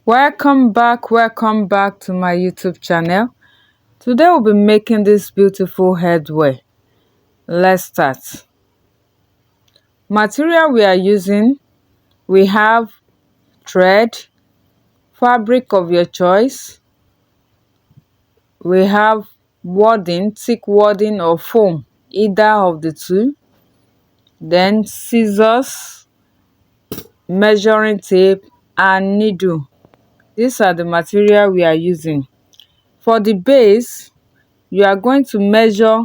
Welcome back to my YouTube channel. Today we'll be making this beautiful headwear. Let's start. Material we are using, we have thread, fabric of your choice, we have warding, thick warding or foam, either of the two, then scissors, measuring tape and needle. These are the material we are using. For the base, you are going to measure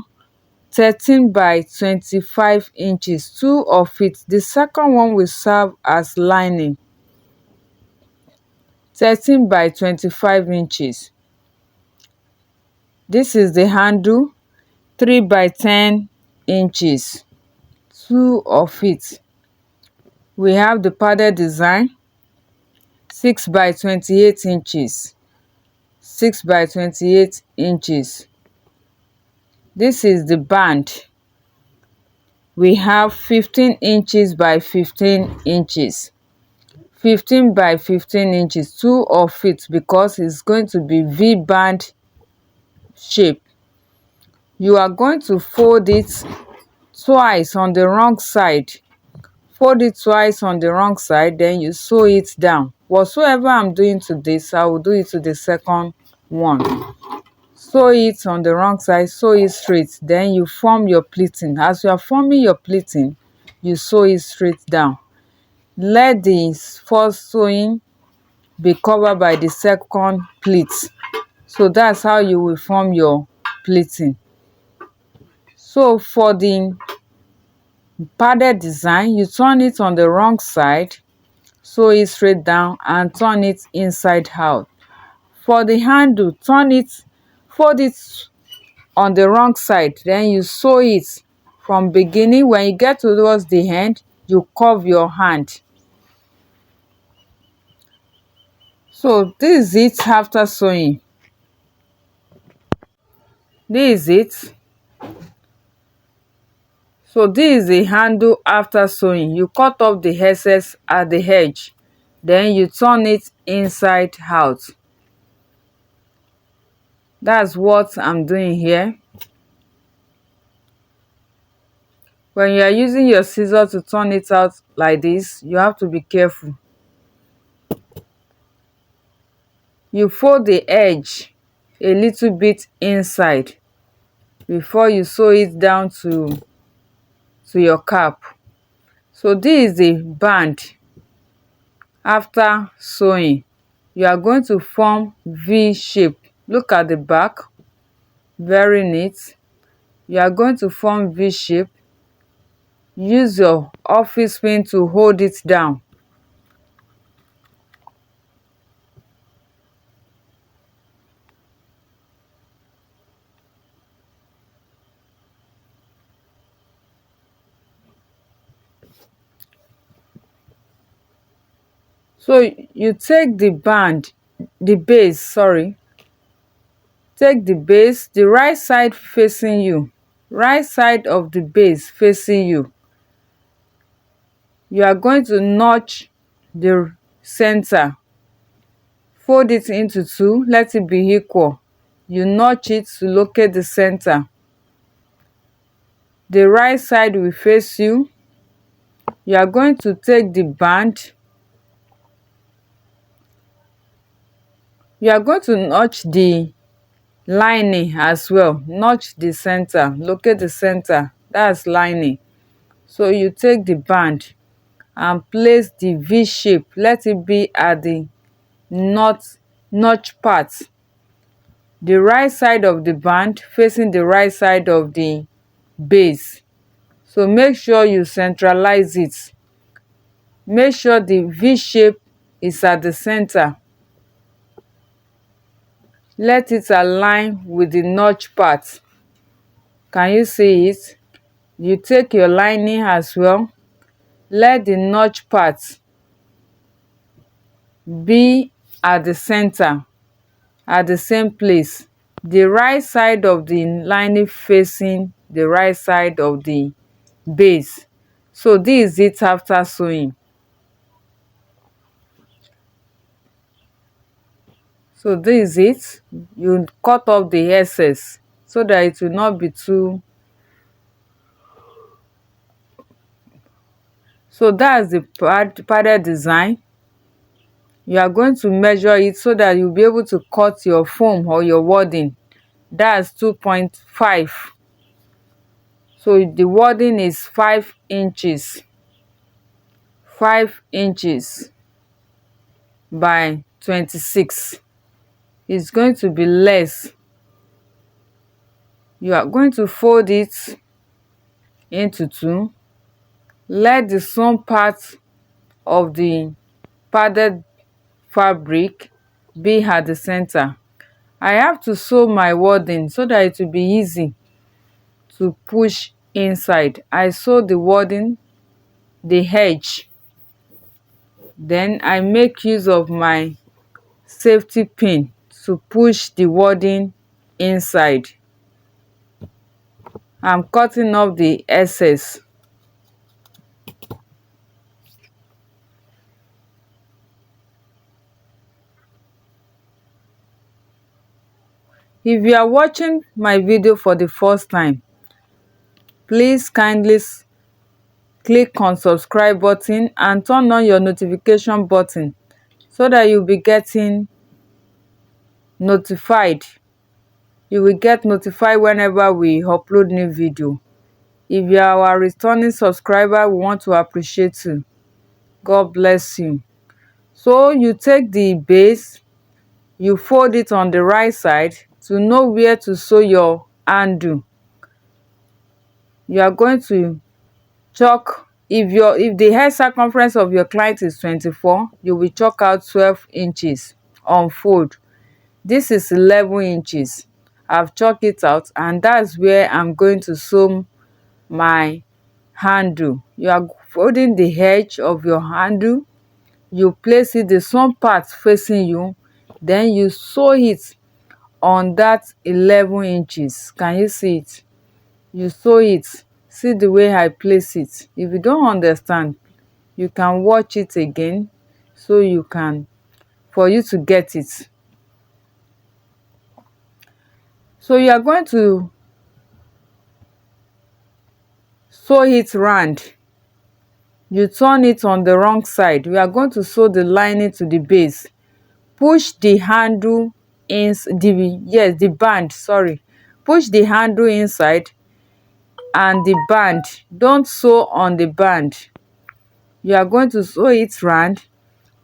13 by 25 inches, two of it. The second one will serve as lining. 13 by 25 inches. This is the handle, 3 by 10 inches, two of it. We have the padded design, 6 by 28 inches, 6 by 28 inches. This is the band. We have 15 inches by 15 inches. 15 by 15 inches, two of it, because it's going to be V-band shape. You are going to fold it twice on the wrong side. Fold it twice on the wrong side, then you sew it down. Whatsoever I'm doing to this, I will do it to the second one. Sew it on the wrong side, sew it straight, then you form your pleating. As you are forming your pleating, you sew it straight down. Let the first sewing be covered by the second pleat. So that's how you will form your pleating. So for the padded design, you turn it on the wrong side, sew it straight down and turn it inside out. For the handle, fold it on the wrong side, then you sew it from beginning. When you get towards the end, you curve your hand. So this is it after sewing. This is it. So this is the handle after sewing. You cut off the excess at the edge, then you turn it inside out. That's what I'm doing here. When you are using your scissors to turn it out like this, you have to be careful. You fold the edge a little bit inside before you sew it down to your cap. So this is the band after sewing. You are going to form V shape. Look at the back, very neat. You are going to form V shape. Use your office pin to hold it down. So you take the band, the base, sorry. Take the base, the right side facing you, right side of the base facing you. You are going to notch the center. Fold it into two, let it be equal. You notch it to locate the center. The right side will face you. You are going to take the band. You are going to notch the lining as well. Notch the center, locate the center. That's lining. So you take the band and place the V shape. Let it be at the notch part. The right side of the band facing the right side of the base. So make sure you centralize it. Make sure the V shape is at the center. Let it align with the notch part. Can you see it? You take your lining as well. Let the notch part be at the center, at the same place. The right side of the lining facing the right side of the base. So this is it after sewing. So this is it. You cut off the excess so that it will not be too. So that's the padded design. You are going to measure it so that you'll be able to cut your foam or your wording. That's 2.5. So the wording is 5 inches. 5 inches by 26. It's going to be less. You are going to fold it into two. Let the sewn part of the padded fabric be at the center. I have to sew my wording so that it will be easy to push inside. I sew the wording, the edge, then I make use of my safety pin to push the wording inside. I'm cutting off the excess. If you are watching my video for the first time, please kindly click on subscribe button and turn on your notification button so that you'll be getting notified. You will get notified whenever we upload new video. If you are our returning subscriber, we want to appreciate you. God bless you. So you take the base, you fold it on the right side to know where to sew your handle. You are going to chalk, if the head circumference of your client is 24, you will chalk out 12 inches on fold. This is 11 inches. I've chalked it out, and that's where I'm going to sew my handle. You are folding the edge of your handle, you place it the sewn part facing you, then you sew it on that 11 inches. Can you see it? You sew it. See the way I place it. If you don't understand, you can watch it again so you can, for you to get it. So you are going to sew it round. You turn it on the wrong side. We are going to sew the lining to the base. Push the handle in the band, sorry. Push the handle inside and the band. Don't sew on the band. You are going to sew it round.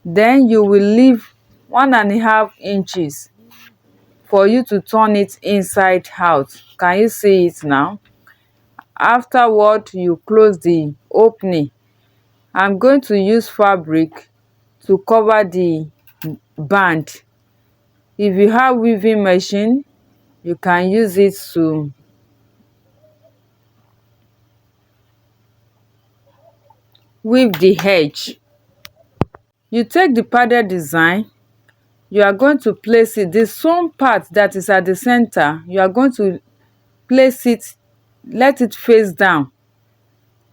Then you will leave 1.5 inches for you to turn it inside out. Can you see it now? Afterward, you close the opening. I'm going to use fabric to cover the band. If you have weaving machine, you can use it to weave the edge. You take the padded design, you are going to place it, the sewn part that is at the center, you are going to place it, let it face down.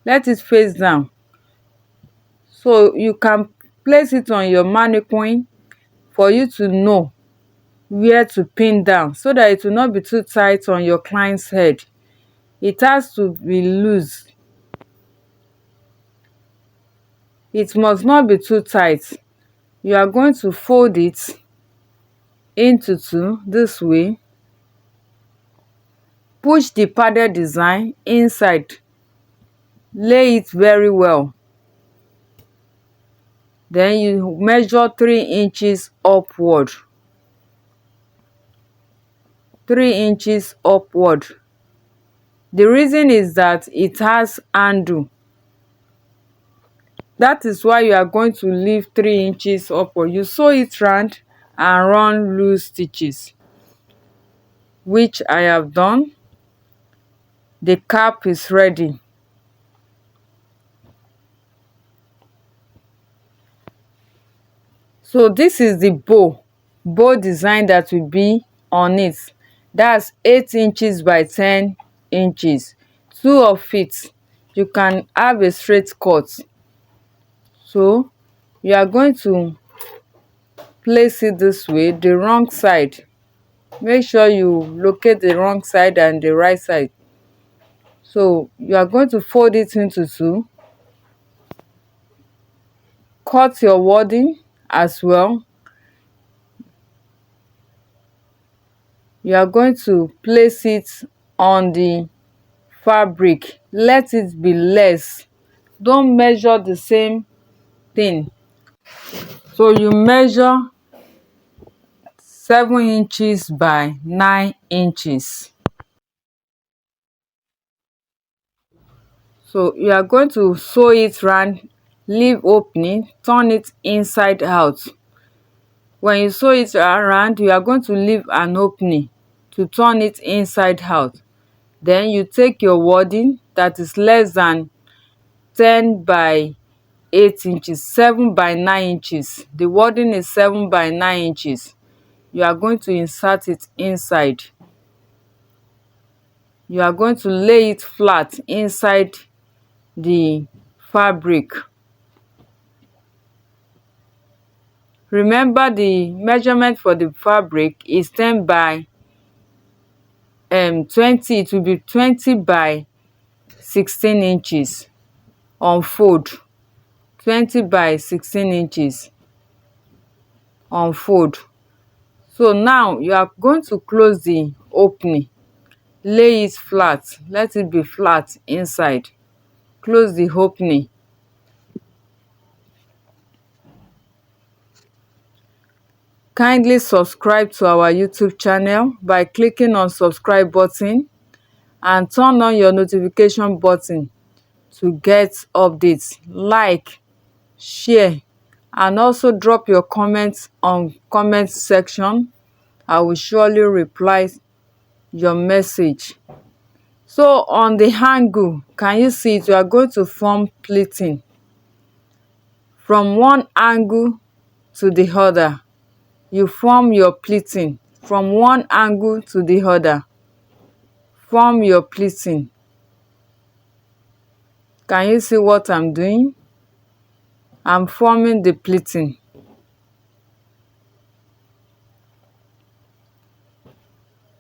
Let it face down. So you can place it on your mannequin for you to know where to pin down so that it will not be too tight on your client's head. It has to be loose. It must not be too tight. You are going to fold it into two this way. Push the padded design inside. Lay it very well. Then you measure 3 inches upward. 3 inches upward. The reason is that it has handle. That is why you are going to leave 3 inches upward. You sew it round and run loose stitches, which I have done. The cap is ready. So this is the bow design that will be on it. That's 8 inches by 10 inches. 2 of it, you can have a straight cut. So you are going to place it this way, the wrong side. Make sure you locate the wrong side and the right side. So you are going to fold it into two. Cut your wording as well. You are going to place it on the fabric. Let it be less. Don't measure the same thing. So you measure 7 inches by 9 inches. So you are going to sew it round, leave opening, turn it inside out. When you sew it around, you are going to leave an opening to turn it inside out. Then you take your wording that is less than 10 by 8 inches, 7 by 9 inches. The wording is 7 by 9 inches. You are going to insert it inside. You are going to lay it flat inside the fabric. Remember, the measurement for the fabric is 10 by 20. It will be 20 by 16 inches on fold. 20 by 16 inches on fold. So now you are going to close the opening. Lay it flat. Let it be flat inside. Close the opening. Kindly subscribe to our YouTube channel by clicking on subscribe button and turn on your notification button to get updates. Like, share, and also drop your comments on comment section. I will surely reply your message. So on the angle, can you see it? You are going to form pleating from one angle to the other. You form your pleating from one angle to the other. Form your pleating. Can you see what I'm doing? I'm forming the pleating.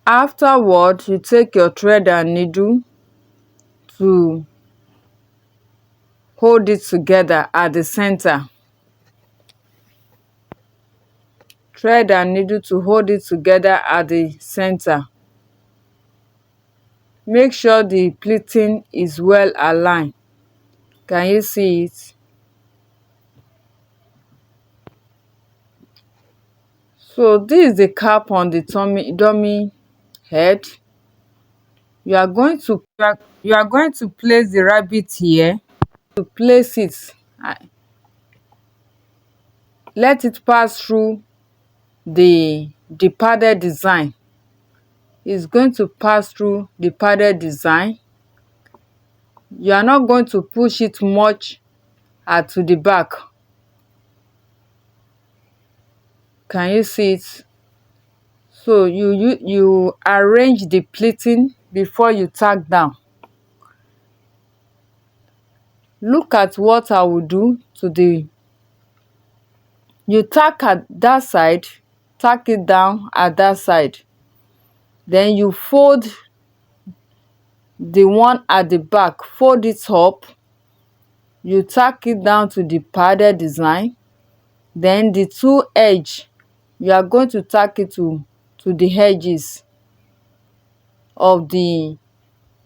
Afterward, you take your thread and needle to hold it together at the center. Thread and needle to hold it together at the center. Make sure the pleating is well aligned. Can you see it? So this is the cap on the dummy head. You are going to place the rabbit here. To place it, let it pass through the padded design. It's going to pass through the padded design. You are not going to push it much to the back. Can you see it? So you arrange the pleating before you tack down. Look at what I will do to the. You tack at that side, tack it down at that side. Then you fold the one at the back, fold it up. You tack it down to the padded design. Then the two edge, you are going to tack it to the edges of the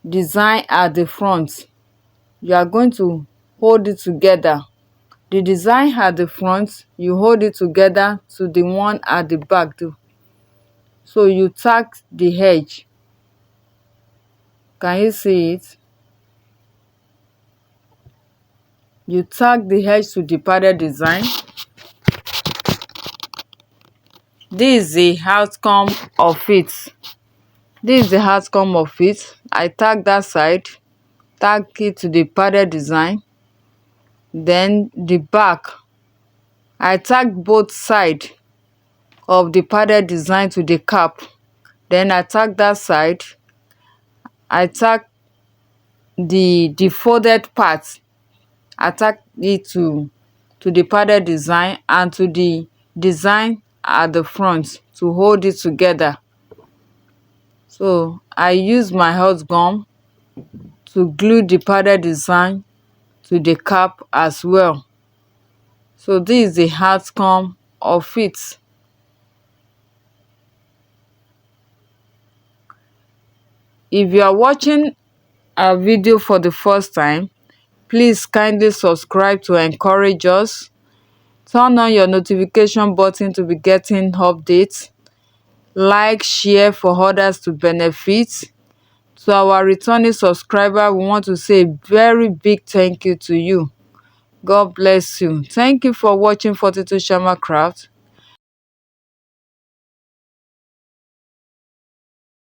design at the front. You are going to hold it together. The design at the front, you hold it together to the one at the back too. So you tack the edge. Can you see it? You tack the edge to the padded design. This is the outcome of it. This is the outcome of it. I tack that side, tack it to the padded design. Then the back, I tack both sides of the padded design to the cap. Then I tack that side. I tack the folded part. I tack it to the padded design and to the design at the front to hold it together. So I use my hot gum to glue the padded design to the cap as well. So this is the outcome of it. If you are watching our video for the first time, please kindly subscribe to encourage us. Turn on your notification button to be getting updates. Like, share for others to benefit. To our returning subscriber, we want to say a very big thank you to you. God bless you. Thank you for watching Fortitude Shammah Craft.